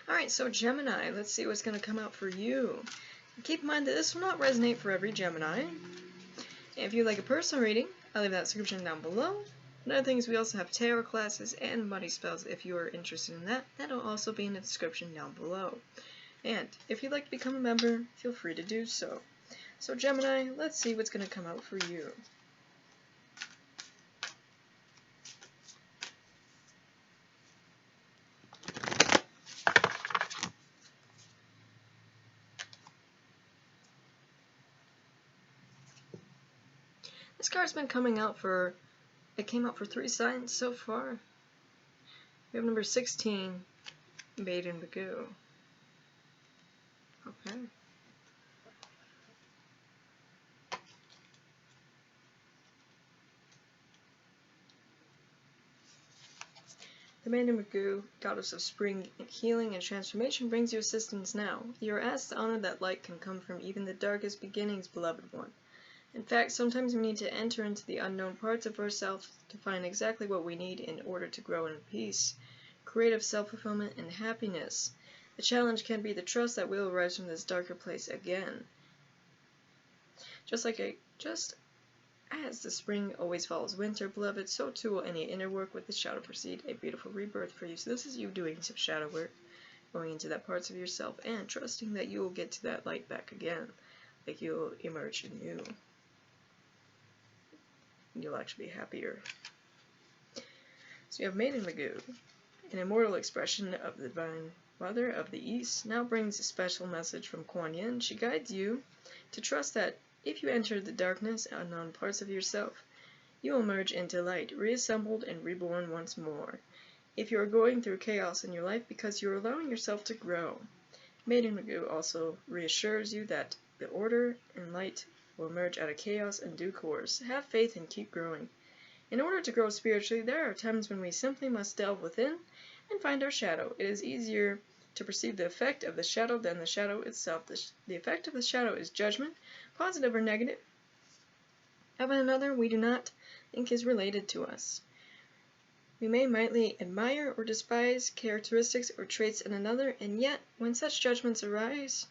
Alright, so Gemini, let's see what's going to come out for you. Keep in mind that this will not resonate for every Gemini. If you'd like a personal reading, I'll leave that description down below. Another thing is we also have tarot classes and money spells if you are interested in that. That'll also be in the description down below. And if you'd like to become a member, feel free to do so. So Gemini, let's see what's going to come out for you. This card's been coming out for, it came out for 3 signs so far. We have number 16, Maiden Magoo. Okay. The Maiden Magoo, goddess of spring, healing, and transformation, brings you assistance now. You are asked to honor that light can come from even the darkest beginnings, beloved one. In fact, sometimes we need to enter into the unknown parts of ourselves to find exactly what we need in order to grow in peace, creative self-fulfillment, and happiness. The challenge can be the trust that will arise from this darker place again. Just as the spring always follows winter, beloved, so too will any inner work with the shadow precede a beautiful rebirth for you. So this is you doing some shadow work, going into that parts of yourself, and trusting that you will get to that light back again, like you'll emerge anew. You'll actually be happier. So you have Maiden Magoo, an immortal expression of the Divine Mother of the East, now brings a special message from Kuan Yin. She guides you to trust that if you enter the darkness, unknown parts of yourself, you will emerge into light, reassembled and reborn once more. If you are going through chaos in your life because you are allowing yourself to grow, Maiden Magoo also reassures you that the order and light will emerge out of chaos in due course. Have faith and keep growing. In order to grow spiritually, there are times when we simply must delve within and find our shadow. It is easier to perceive the effect of the shadow than the shadow itself. The effect of the shadow is judgment, positive or negative, of another we do not think is related to us. We may mightily admire or despise characteristics or traits in another, and yet, when such judgments arise,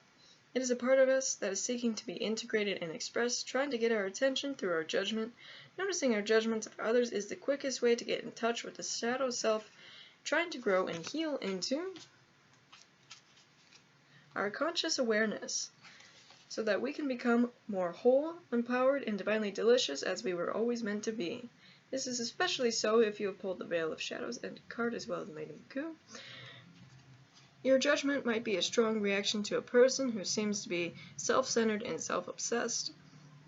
it is a part of us that is seeking to be integrated and expressed, trying to get our attention through our judgment. Noticing our judgments of others is the quickest way to get in touch with the shadow self, trying to grow and heal into our conscious awareness, so that we can become more whole, empowered, and divinely delicious as we were always meant to be. This is especially so if you have pulled the Veil of Shadows and card as well as Maiden Magoo. Your judgment might be a strong reaction to a person who seems to be self-centered and self-obsessed.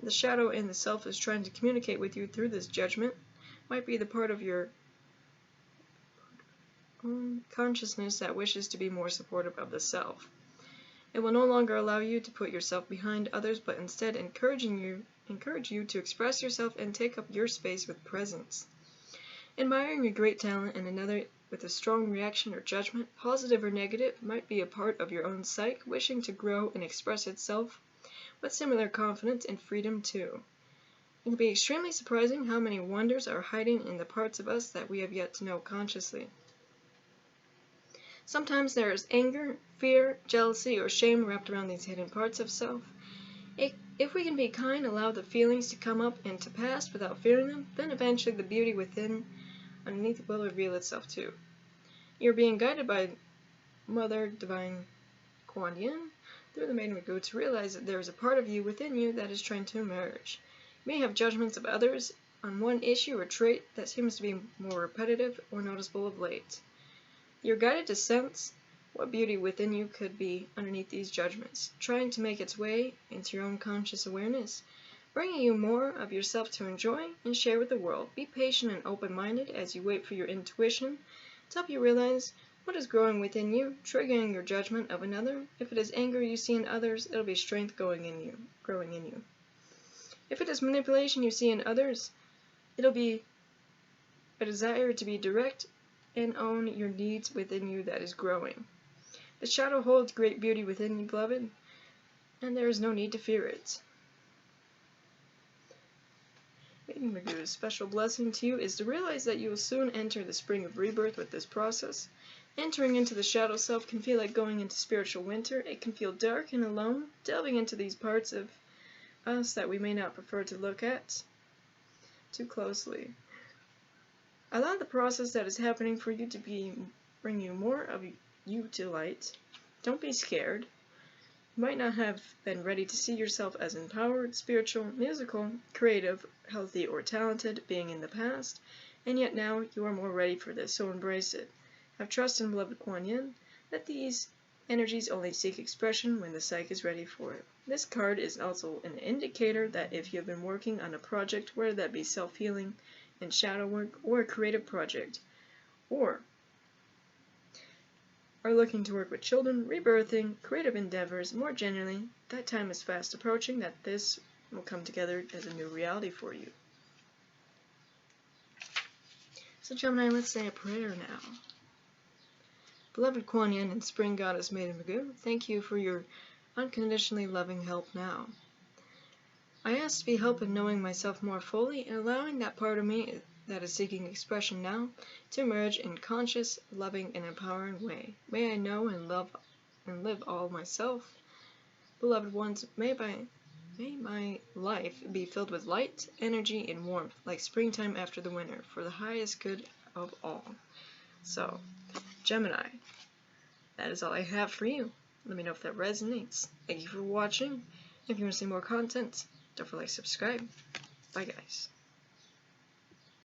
The shadow in the self is trying to communicate with you through this judgment. Might be the part of your own consciousness that wishes to be more supportive of the self. It will no longer allow you to put yourself behind others, but instead encourage you to express yourself and take up your space with presence. Admiring a great talent in another with a strong reaction or judgment, positive or negative, might be a part of your own psyche wishing to grow and express itself with similar confidence and freedom too. It can be extremely surprising how many wonders are hiding in the parts of us that we have yet to know consciously. Sometimes there is anger, fear, jealousy, or shame wrapped around these hidden parts of self. If we can be kind, allow the feelings to come up and to pass without fearing them, then eventually the beauty within underneath will reveal itself too. You're being guided by Mother Divine Kuan Yin through the Maiden Magoo to realize that there is a part of you within you that is trying to emerge. You may have judgments of others on one issue or trait that seems to be more repetitive or noticeable of late. You're guided to sense what beauty within you could be underneath these judgments, trying to make its way into your own conscious awareness, bringing you more of yourself to enjoy and share with the world. Be patient and open-minded as you wait for your intuition to help you realize what is growing within you, triggering your judgment of another. If it is anger you see in others, it'll be strength growing in you. If it is manipulation you see in others, it'll be a desire to be direct and own your needs within you that is growing. The shadow holds great beauty within you, beloved, and there is no need to fear it. Maiden Magoo's special blessing to you is to realize that you will soon enter the spring of rebirth with this process, Entering into the shadow self can feel like going into spiritual winter. It can feel dark and alone, delving into these parts of us that we may not prefer to look at too closely. Allow the process that is happening for you to bring you more of you to light. Don't be scared. You might not have been ready to see yourself as empowered, spiritual, musical, creative, healthy, or talented being in the past, and yet now you are more ready for this, so embrace it. Have trust in beloved Kuan Yin. Let these energies only seek expression when the psyche is ready for it. This card is also an indicator that if you have been working on a project, whether that be self-healing and shadow work, or a creative project, or are looking to work with children, rebirthing, creative endeavors, more generally, that time is fast approaching, that this will come together as a new reality for you. So Gemini, let's say a prayer now. Beloved Kuan Yin and Spring Goddess Maiden Magoo, thank you for your unconditionally loving help now. I ask to be helped in knowing myself more fully and allowing that part of me that is seeking expression now to emerge in conscious, loving, and empowering way. May I know and love and live all myself. Beloved ones, may my life be filled with light, energy, and warmth, like springtime after the winter, for the highest good of all. So, Gemini, that is all I have for you. Let me know if that resonates. Thank you for watching. If you want to see more content, don't forget to subscribe. Bye, guys.